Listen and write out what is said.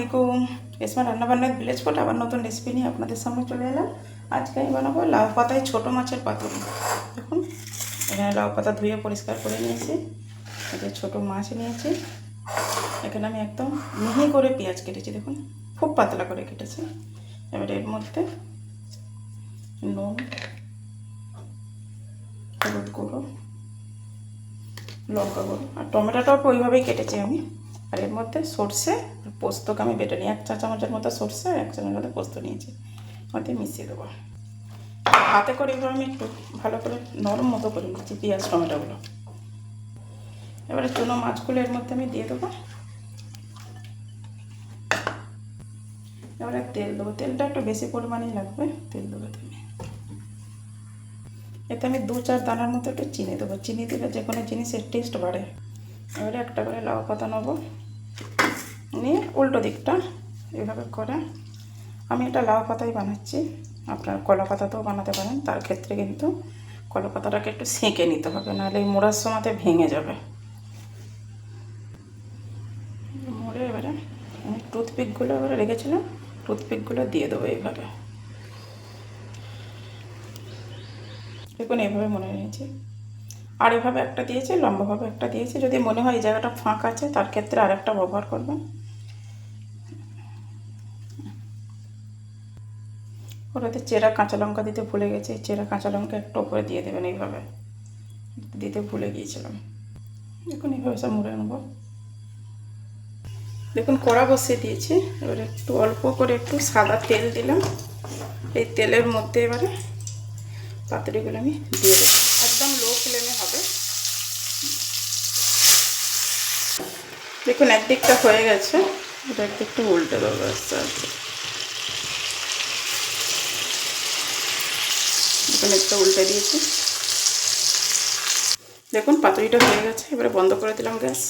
আলাইকুম। রেশমা রান্নাবান্নার village food আবার নতুন রেসিপি নিয়ে আপনাদের সামনে চলে এলাম। আজকে আমি বানাবো লাউ পাতায় ছোটো মাছের পাতুরি। দেখুন, এখানে লাউ পাতা ধুয়ে পরিষ্কার করে নিয়েছি। এতে ছোটো মাছ নিয়েছি। এখানে আমি একদম মিহি করে পেঁয়াজ কেটেছি, দেখুন খুব পাতলা করে কেটেছি। এবার এর মধ্যে নুন, হলুদ গুঁড়ো, লঙ্কা গুঁড়ো আর টমেটোটাও ওইভাবেই কেটেছি আমি। আর এর মধ্যে সর্ষে আর পোস্তকে আমি বেটে নিই, 1 চা চামচের মতো সর্ষে আর 1 চামচের মতো পোস্ত নিয়েছি। ওতে মিশিয়ে দেবো। হাতে করে এবার আমি একটু ভালো করে নরম মতো করে নিচ্ছি পেঁয়াজ টমেটোগুলো। এবারে চুনো মাছগুলো এর মধ্যে আমি দিয়ে দেবো। এবারে তেল দেবো, তেলটা একটু বেশি পরিমাণেই লাগবে। তেল দেবো তুমি, এতে আমি 2-4 দানার মতো একটু চিনি দেবো। চিনি দিলে যে কোনো জিনিসের টেস্ট বাড়ে। এবারে একটা করে লাউ পাতা নেবো, নিয়ে উল্টো দিকটা এভাবে করে আমি এটা লাউ পাতাই বানাচ্ছি। আপনার কলা পাতাতেও বানাতে পারেন। তার ক্ষেত্রে কিন্তু কলা পাতাটাকে একটু সেঁকে নিতে হবে, নাহলে এই মোড়ার সময়তে ভেঙে যাবে। মোড়ে এবারে আমি টুথপিকগুলো এবারে রেখেছিলাম, টুথপিকগুলো দিয়ে দেবো এইভাবে। দেখুন এইভাবে মনে নিয়েছি। আর এভাবে একটা দিয়েছি, লম্বাভাবে একটা দিয়েছি। যদি মনে হয় এই জায়গাটা ফাঁক আছে, তার ক্ষেত্রে আরেকটা ব্যবহার করবেন। ওটাতে চেরা কাঁচা লঙ্কা দিতে ভুলে গেছি। চেরা কাঁচা লঙ্কা একটু উপরে দিয়ে দেবেন, এইভাবে দিতে ভুলে গিয়েছিলাম। দেখুন এইভাবে সব মুড়ে নেবো। দেখুন কড়া বসিয়ে দিয়েছি। এবারে একটু অল্প করে একটু সাদা তেল দিলাম। এই তেলের মধ্যে এবারে পাতুরিগুলো আমি দিয়ে দেবো। একদম লো ফ্লেমে হবে। দেখুন একদিকটা হয়ে গেছে, এটা একদিকটা উল্টে দেবো আস্তে আস্তে। দেখুন একটা উল্টে দিয়েছি। দেখুন পাতুরিটা হয়ে গেছে। এবারে বন্ধ করে দিলাম গ্যাস।